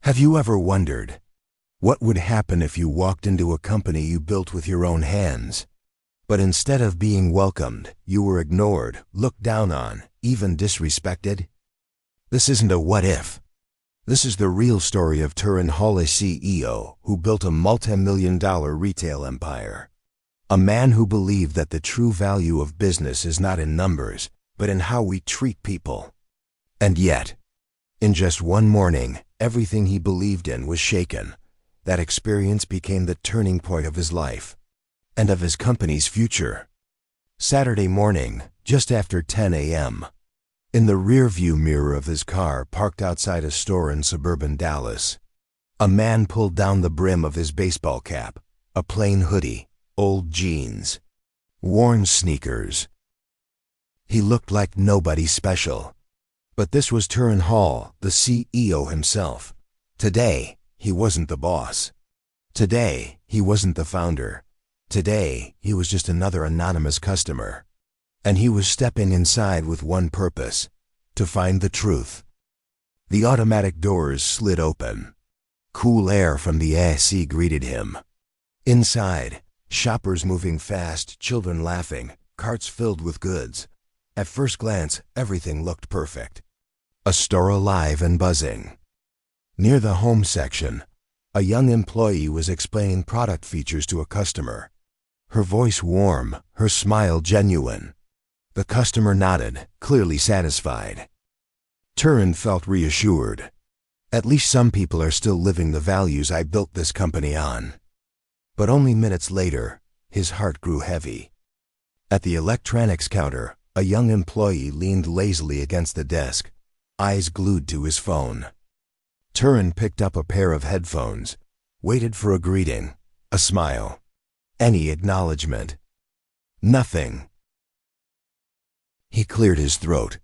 Have you ever wondered what would happen if you walked into a company you built with your own hands, but instead of being welcomed, you were ignored, looked down on, even disrespected? This isn't a what if. This is the real story of Turin Hall, a CEO who built a multi-million-dollar retail empire. A man who believed that the true value of business is not in numbers, but in how we treat people. And yet, in just one morning, everything he believed in was shaken. That experience became the turning point of his life and of his company's future. Saturday morning, just after 10 a.m., in the rear-view mirror of his car parked outside a store in suburban Dallas, a man pulled down the brim of his baseball cap, a plain hoodie, old jeans, worn sneakers. He looked like nobody special. But this was Turin Hall, the CEO himself. Today, he wasn't the boss. Today, he wasn't the founder. Today, he was just another anonymous customer. And he was stepping inside with one purpose: to find the truth. The automatic doors slid open. Cool air from the AC greeted him. Inside, shoppers moving fast, children laughing, carts filled with goods. At first glance, everything looked perfect. A store alive and buzzing. Near the home section, a young employee was explaining product features to a customer. Her voice warm, her smile genuine. The customer nodded, clearly satisfied. Turin felt reassured. At least some people are still living the values I built this company on. But only minutes later, his heart grew heavy. At the electronics counter, a young employee leaned lazily against the desk, eyes glued to his phone. Turin picked up a pair of headphones, waited for a greeting, a smile, any acknowledgement. Nothing. He cleared his throat.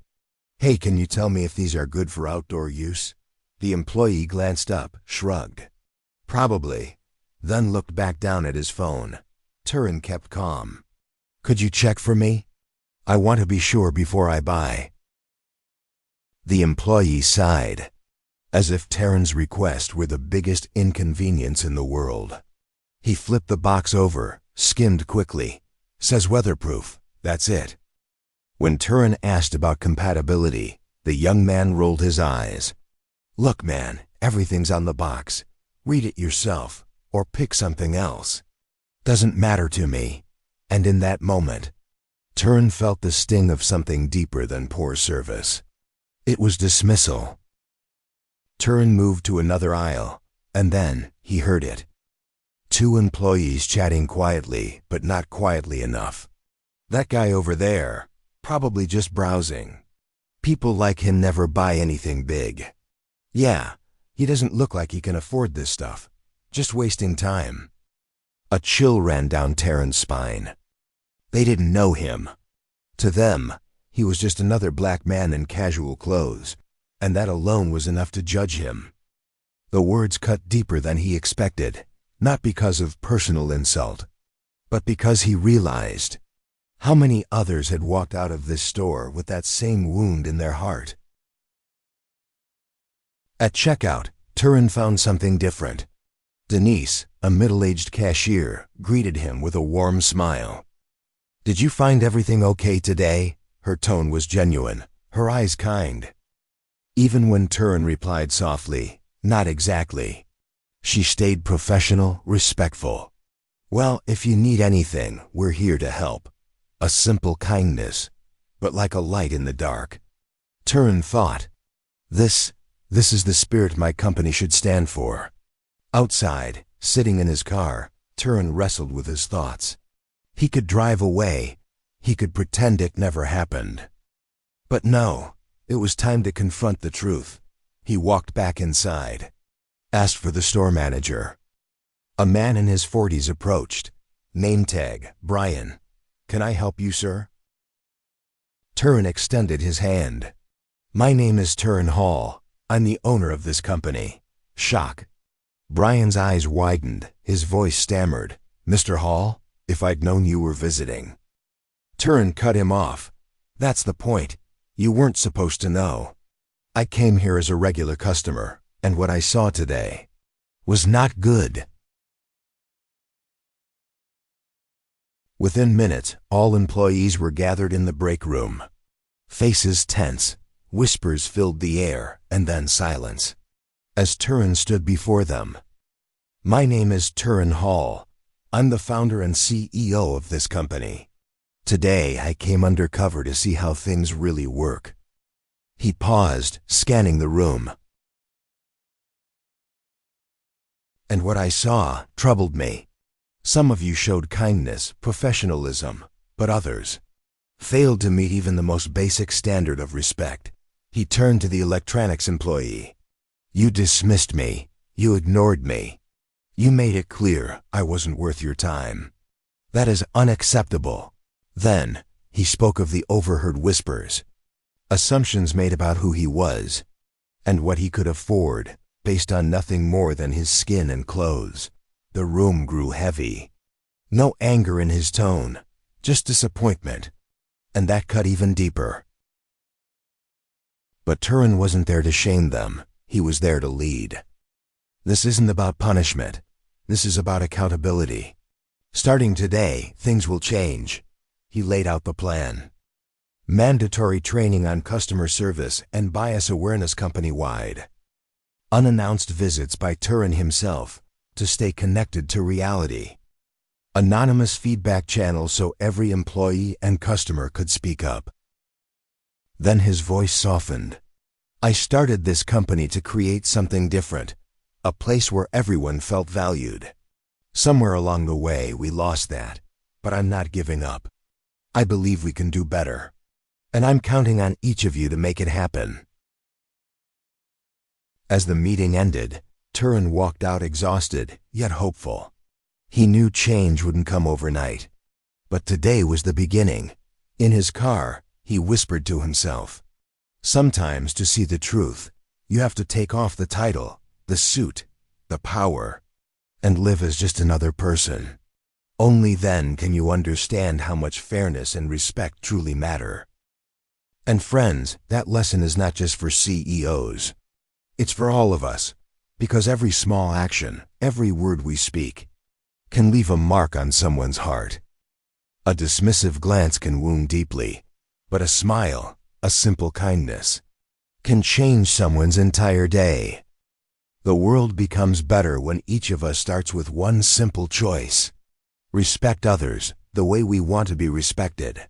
"Hey, can you tell me if these are good for outdoor use?" The employee glanced up, shrugged. "Probably," then looked back down at his phone. Turin kept calm. "Could you check for me? I want to be sure before I buy." The employee sighed, as if Turin's request were the biggest inconvenience in the world. He flipped the box over, skimmed quickly. "Says weatherproof, that's it." When Turin asked about compatibility, the young man rolled his eyes. "Look, man, everything's on the box. Read it yourself, or pick something else. Doesn't matter to me." And in that moment, Turin felt the sting of something deeper than poor service. It was dismissal. Turin moved to another aisle, and then he heard it. Two employees chatting quietly, but not quietly enough. "That guy over there, probably just browsing. People like him never buy anything big. Yeah, he doesn't look like he can afford this stuff. Just wasting time." A chill ran down Turin's spine. They didn't know him. To them, he was just another black man in casual clothes, and that alone was enough to judge him. The words cut deeper than he expected, not because of personal insult, but because he realized how many others had walked out of this store with that same wound in their heart. At checkout, Turin found something different. Denise, a middle-aged cashier, greeted him with a warm smile. "Did you find everything okay today?" Her tone was genuine, her eyes kind. Even when Turin replied softly, "Not exactly," she stayed professional, respectful. "Well, if you need anything, we're here to help." A simple kindness, but like a light in the dark. Turin thought, This is the spirit my company should stand for." Outside, sitting in his car, Turin wrestled with his thoughts. He could drive away. He could pretend it never happened. But no, it was time to confront the truth. He walked back inside, asked for the store manager. A man in his 40s approached. Name tag, Brian. "Can I help you, sir?" Turin extended his hand. "My name is Turin Hall. I'm the owner of this company." Shock. Brian's eyes widened, his voice stammered. "Mr. Hall, if I'd known you were visiting." Turin cut him off. "That's the point. You weren't supposed to know. I came here as a regular customer, And what I saw today was not good. Within minutes, all employees were gathered in the break room. Faces tense, whispers filled the air, and then silence. As Turin stood before them. "My name is Turin Hall. I'm the founder and CEO of this company. Today I came undercover to see how things really work." He paused, scanning the room. And what I saw troubled me. Some of you showed kindness, professionalism, but others failed to meet even the most basic standard of respect. He turned to the electronics employee. "You dismissed me. You ignored me. You made it clear I wasn't worth your time. That is unacceptable." Then, he spoke of the overheard whispers, assumptions made about who he was, and what he could afford, based on nothing more than his skin and clothes. The room grew heavy. No anger in his tone, just disappointment, and that cut even deeper. But Turin wasn't there to shame them. He was there to lead. This isn't about punishment. This is about accountability. Starting today, things will change. He laid out the plan. Mandatory training on customer service and bias awareness company-wide. Unannounced visits by Turin himself to stay connected to reality. Anonymous feedback channels so every employee and customer could speak up. Then his voice softened. "I started this company to create something different, a place where everyone felt valued. Somewhere along the way we lost that, but I'm not giving up. I believe we can do better. And I'm counting on each of you to make it happen." As the meeting ended, Turin walked out exhausted, yet hopeful. He knew change wouldn't come overnight. But today was the beginning. In his car, he whispered to himself, "Sometimes to see the truth, you have to take off the title, the suit, the power, and live as just another person. Only then can you understand how much fairness and respect truly matter." And friends, that lesson is not just for CEOs. It's for all of us, because every small action, every word we speak, can leave a mark on someone's heart. A dismissive glance can wound deeply, but a smile, a simple kindness, can change someone's entire day. The world becomes better when each of us starts with one simple choice. Respect others the way we want to be respected.